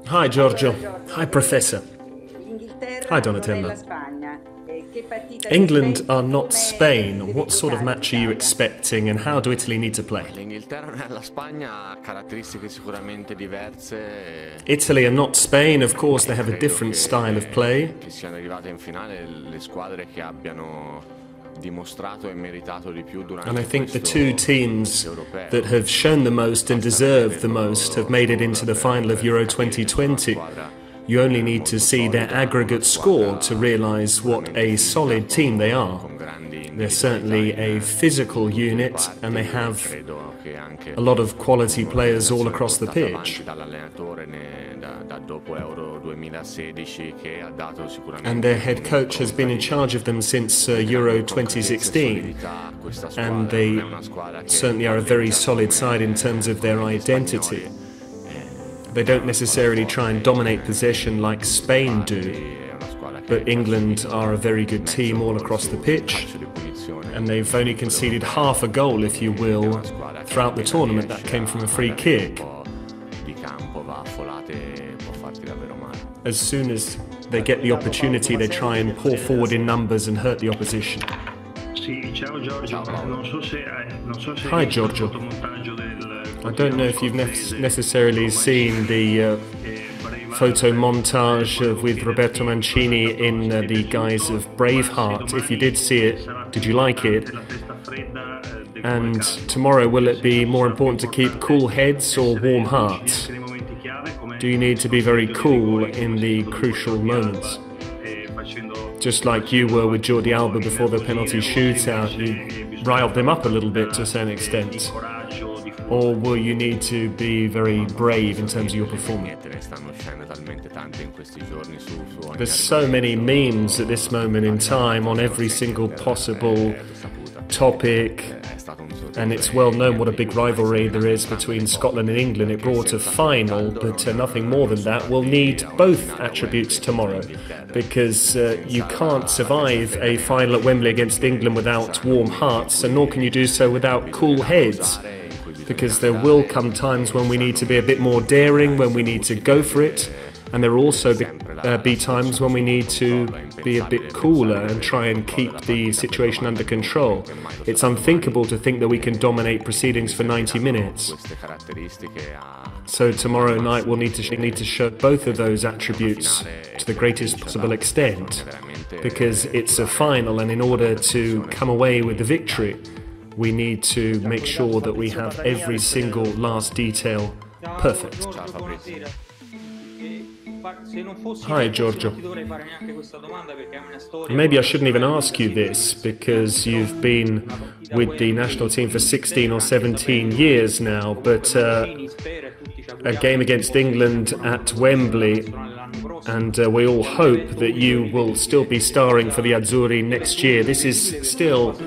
Hi Giorgio. Hi Professor. Hi Donatella. England are not Spain. What sort of match are you expecting and how do Italy need to play? Italy are not Spain, of course they have a different style of play. And I think the two teams that have shown the most and deserve the most have made it into the final of Euro 2020. You only need to see their aggregate score to realise what a solid team they are. They're certainly a physical unit and they have a lot of quality players all across the pitch. And their head coach has been in charge of them since Euro 2016. And they certainly are a very solid side in terms of their identity. They don't necessarily try and dominate possession like Spain do, but England are a very good team all across the pitch, and they've only conceded half a goal, if you will, throughout the tournament. That came from a free kick. As soon as they get the opportunity, they try and pour forward in numbers and hurt the opposition. Hi Giorgio. I don't know if you've necessarily seen the photo montage with Roberto Mancini in the guise of Braveheart. If you did see it, did you like it? And tomorrow, will it be more important to keep cool heads or warm hearts? Do you need to be very cool in the crucial moments? Just like you were with Jordi Alba before the penalty shootout, you riled them up a little bit to a certain extent. Or will you need to be very brave in terms of your performance? There's so many memes at this moment in time on every single possible topic, and it's well known what a big rivalry there is between Scotland and England. It brought a final, but nothing more than that. We'll need both attributes tomorrow, because you can't survive a final at Wembley against England without warm hearts, and nor can you do so without cool heads. Because there will come times when we need to be a bit more daring, when we need to go for it, and there will also be times when we need to be a bit cooler and try and keep the situation under control. It's unthinkable to think that we can dominate proceedings for 90 minutes. So tomorrow night we'll need to show both of those attributes to the greatest possible extent, because it's a final, and in order to come away with the victory, we need to make sure that we have every single last detail perfect. Hi Giorgio. Maybe I shouldn't even ask you this, because you've been with the national team for 16 or 17 years now, but a game against England at Wembley, and we all hope that you will still be starring for the Azzurri next year. This is still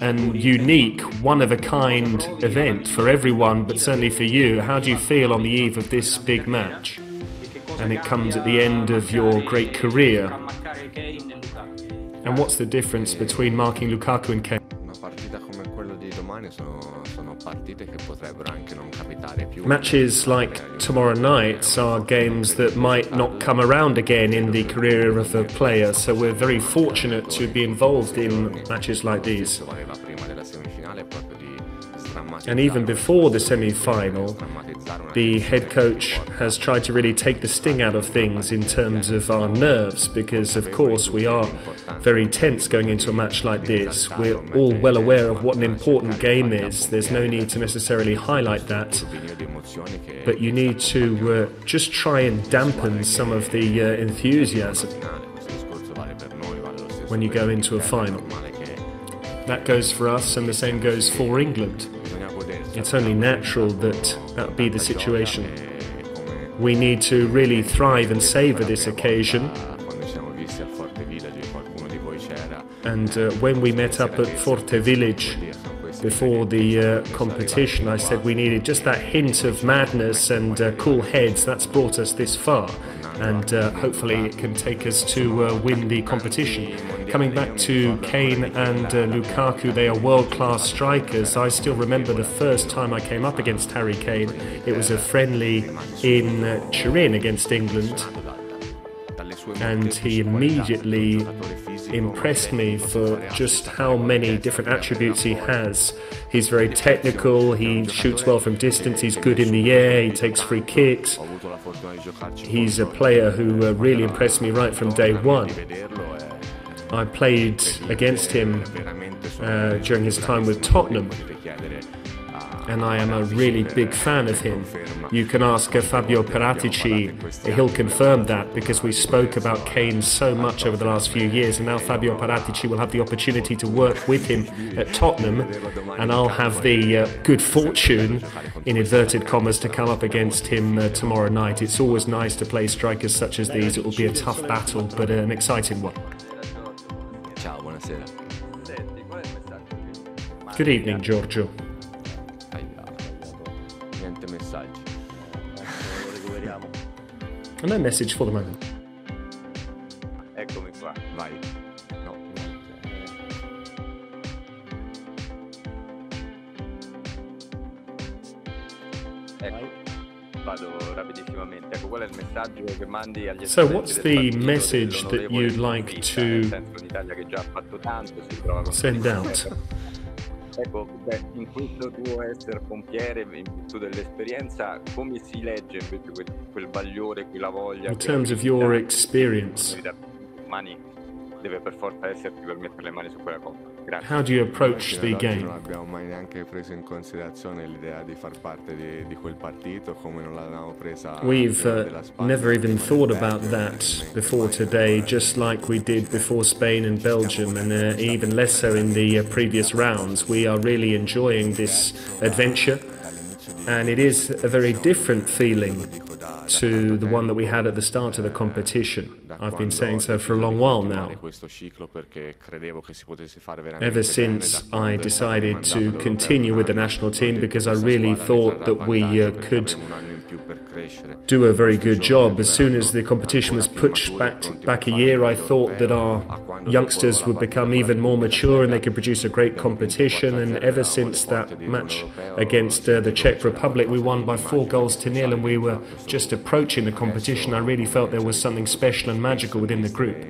an unique, one-of-a-kind event for everyone, but certainly for you. How do you feel on the eve of this big match? And it comes at the end of your great career. And what's the difference between marking Lukaku and Kane? Matches like tomorrow night are games that might not come around again in the career of a player, so we're very fortunate to be involved in matches like these. And even before the semi-final, the head coach has tried to really take the sting out of things in terms of our nerves, because of course we are very tense going into a match like this. We're all well aware of what an important game is. There's no need to necessarily highlight that, but you need to just try and dampen some of the enthusiasm when you go into a final. That goes for us, and the same goes for England. It's only natural that that would be the situation. We need to really thrive and savour this occasion. And when we met up at Forte Village, before the competition. I said we needed just that hint of madness and cool heads. That's brought us this far, and hopefully it can take us to win the competition. Coming back to Kane and Lukaku, they are world-class strikers. I still remember the first time I came up against Harry Kane. It was a friendly in Turin against England, and he immediately impressed me for just how many different attributes he has. He's very technical, he shoots well from distance, he's good in the air, he takes free kicks. He's a player who really impressed me right from day one. I played against him during his time with Tottenham, and I am a really big fan of him. You can ask Fabio Paratici, he'll confirm that, because we spoke about Kane so much over the last few years, and now Fabio Paratici will have the opportunity to work with him at Tottenham, and I'll have the good fortune, in inverted commas, to come up against him tomorrow night. It's always nice to play strikers such as these. It will be a tough battle, but an exciting one. Good evening, Giorgio. No message for the moment. Eccomi qua, vai. No, ecco, vado rapidissimamente. Ecco, qual è il messaggio che mandi agli So what's the message that you'd like to send out? Ecco, in questo tuo essere pompiere, in virtù dell'esperienza, come si legge invece quel bagliore, quella voglia? In terms of your experience, deve per forza esserti per mettere le mani su quella coppa. Grazie. How do you approach the game? Non abbiamo mai neanche preso in considerazione l'idea di far parte di quel partito, come non l'avevamo presa. We've never even thought about that before today, just like we did before Spain and Belgium, and even less so in the previous rounds. We are really enjoying this adventure, and it is a very different feeling to the one that we had at the start of the competition. I've been saying so for a long while now. Ever since I decided to continue with the national team, because I really thought that we could do a very good job. As soon as the competition was pushed back a year, I thought that our youngsters would become even more mature and they could produce a great competition. And ever since that match against the Czech Republic, we won by 4-0, and we were just approaching the competition. I really felt there was something special and magical within the group.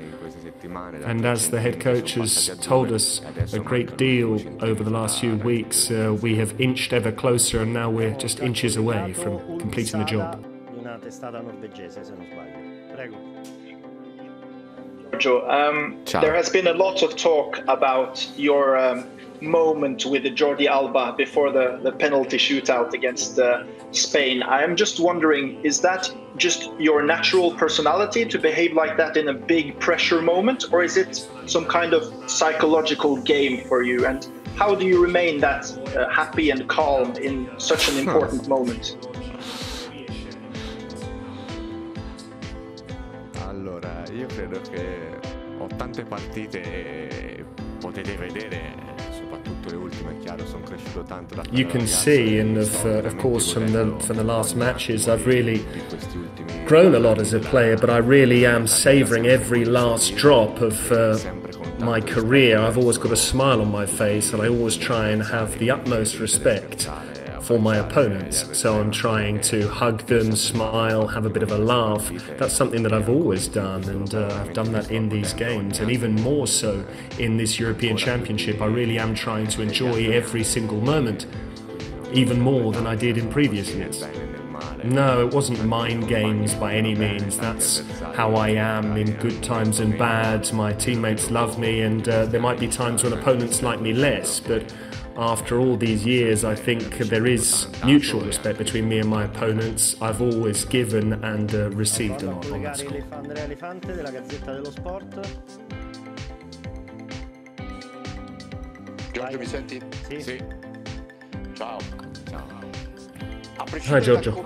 And as the head coach has told us a great deal over the last few weeks, we have inched ever closer, and now we're just inches away from completing the job. There has been a lot of talk about your moment with Jordi Alba before the penalty shootout against Spain. I am just wondering, is that just your natural personality to behave like that in a big pressure moment, or is it some kind of psychological game for you? And how do you remain that happy and calm in such an important moment? Allora, io credo che ho tante partite, potete vedere. You can see, and of course from the last matches, I've really grown a lot as a player, but I really am savouring every last drop of my career. I've always got a smile on my face, and I always try and have the utmost respect for my opponents. So I'm trying to hug them, smile, have a bit of a laugh. That's something that I've always done, and I've done that in these games, and even more so in this European Championship. I really am trying to enjoy every single moment, even more than I did in previous years. No, it wasn't mind games by any means. That's how I am in good times and bad. My teammates love me, and there might be times when opponents like me less, but after all these years, I think there is mutual respect between me and my opponents. I've always given and received a lot on that score. Giorgio, mi senti? Sì. Ciao. Hi, Giorgio.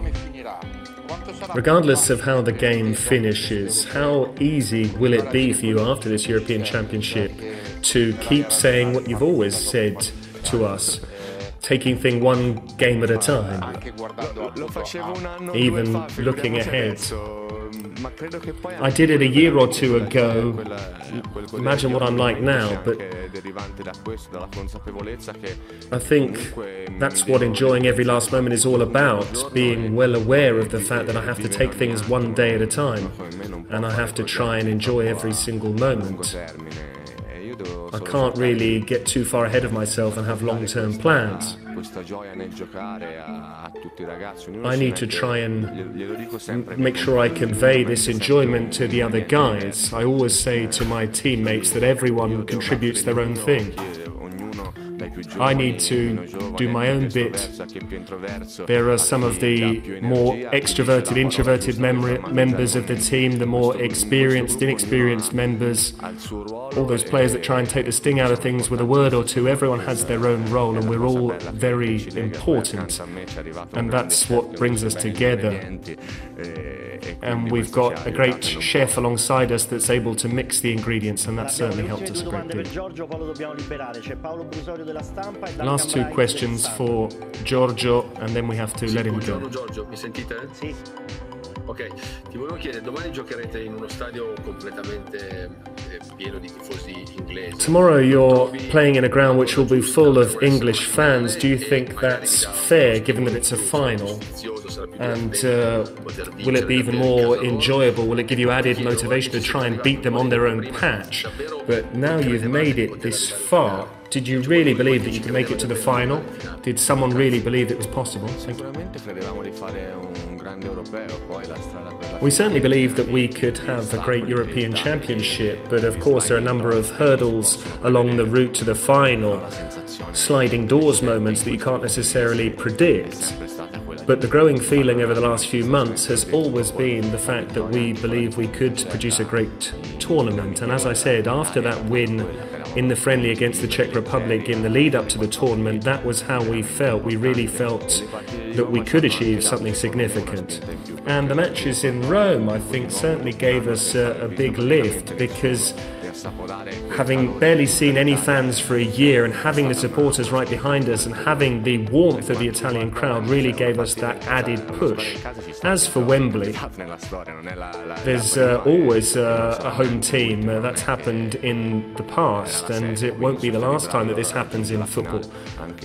Regardless of how the game finishes, how easy will it be for you after this European Championship to keep saying what you've always said to us, taking things one game at a time, even looking ahead. I did it a year or two ago. Imagine what I'm like now, but I think that's what enjoying every last moment is all about, being well aware of the fact that I have to take things one day at a time, and I have to try and enjoy every single moment. I can't really get too far ahead of myself and have long-term plans. I need to try and make sure I convey this enjoyment to the other guys. I always say to my teammates that everyone contributes their own thing. I need to do my own bit. There are some of the more extroverted, introverted members of the team, the more experienced, inexperienced members, all those players that try and take the sting out of things with a word or two. Everyone has their own role, and we're all very important. And that's what brings us together. And we've got a great chef alongside us that's able to mix the ingredients, and that certainly helped us a great deal. Last two questions for Giorgio, and then we have to let him go. Giorgio, mi sentite? Sì. Ok, ti volevo chiedere, domani giocherete in uno stadio completamente pieno di tifosi inglesi. Tomorrow you're playing in a ground which will be full of English fans. Do you think that's fair, given that it's a final? And will it be even more enjoyable? Will it give you added motivation to try and beat them on their own patch? But now you've made it this far, did you really believe that you could make it to the final? Did someone really believe it was possible? Thank you. We certainly believed that we could have a great European Championship, but of course there are a number of hurdles along the route to the final, sliding doors moments that you can't necessarily predict. But the growing feeling over the last few months has always been the fact that we believe we could produce a great tournament. And as I said, after that win in the friendly against the Czech Republic in the lead up to the tournament, that was how we felt. We really felt that we could achieve something significant. And the matches in Rome, I think, certainly gave us a big lift, because having barely seen any fans for a year and having the supporters right behind us and having the warmth of the Italian crowd really gave us that added push. As for Wembley, there's always a home team. That's happened in the past, and it won't be the last time that this happens in football.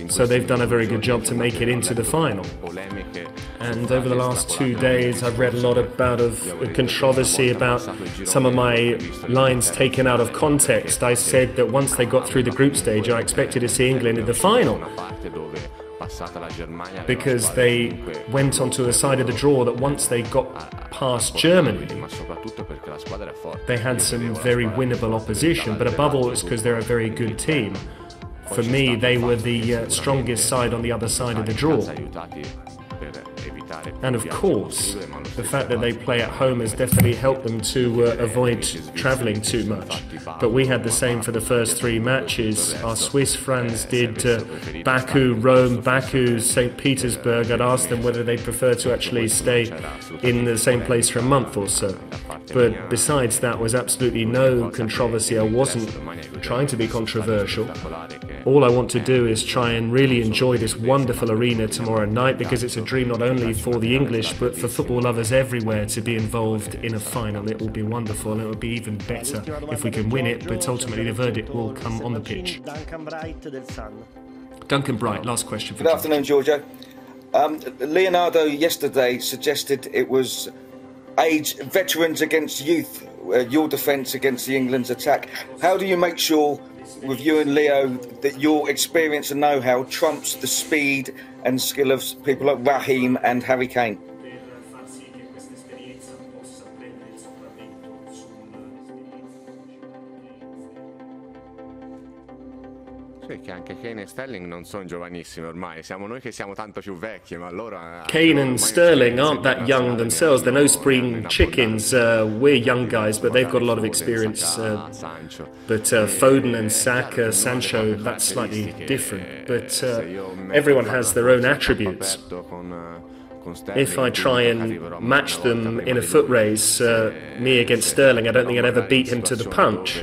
So they've done a very good job to make it into the final. And over the last 2 days I've read a lot about controversy about some of my lines taken out of context. I said that once they got through the group stage I expected to see England in the final, because they went onto the side of the draw that once they got past Germany they had some very winnable opposition, but above all it's because they're a very good team. For me, they were the strongest side on the other side of the draw. And of course, the fact that they play at home has definitely helped them to avoid travelling too much. But we had the same for the first 3 matches. Our Swiss friends did Baku, Rome, Baku, St. Petersburg. I'd asked them whether they prefer to actually stay in the same place for a month or so. But besides that, was absolutely no controversy. I wasn't trying to be controversial. All I want to do is try and really enjoy this wonderful arena tomorrow night, because it's a dream not only for the English but for football lovers everywhere to be involved in a final. It will be wonderful, and it will be even better if we can win it, but ultimately the verdict will come on the pitch. Duncan Bright, last question for you. Good afternoon, Giorgio. Leonardo yesterday suggested it was age veterans against youth, your defence against the England's attack. How do you make sure, with you and Leo, that your experience and know-how trumps the speed and skill of people like Raheem and Harry Kane? Che anche Kane e Sterling non sono giovanissimi ormai, siamo noi che siamo tanto più vecchi, ma loro... Kane and Sterling aren't that young themselves, they're no spring chickens. We're young guys, but they've got a lot of experience. But Foden and Saka, Sancho, that's slightly different. But everyone has their own attributes. If I try and match them in a foot race, me against Sterling, I don't think I'd ever beat him to the punch.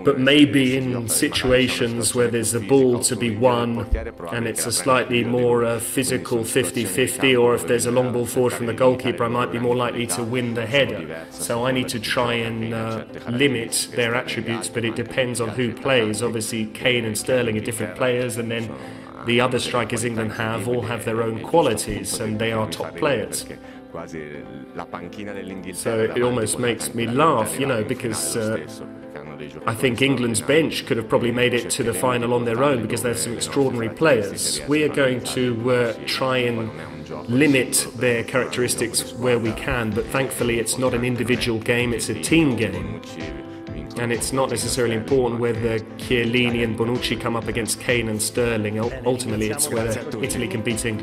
but maybe in situations where there's a ball to be won and it's a slightly more physical 50-50, or if there's a long ball forward from the goalkeeper, I might be more likely to win the header. So I need to try and limit their attributes, but it depends on who plays. Obviously Kane and Sterling are different players, and then the other strikers England all have their own qualities, and they are top players. So it almost makes me laugh, you know, because I think England's bench could have probably made it to the final on their own, because there's some extraordinary players. We are going to try and limit their characteristics where we can, but thankfully it's not an individual game, it's a team game. And it's not necessarily important whether Chiellini and Bonucci come up against Kane and Sterling. Ultimately, it's whether Italy can beat England.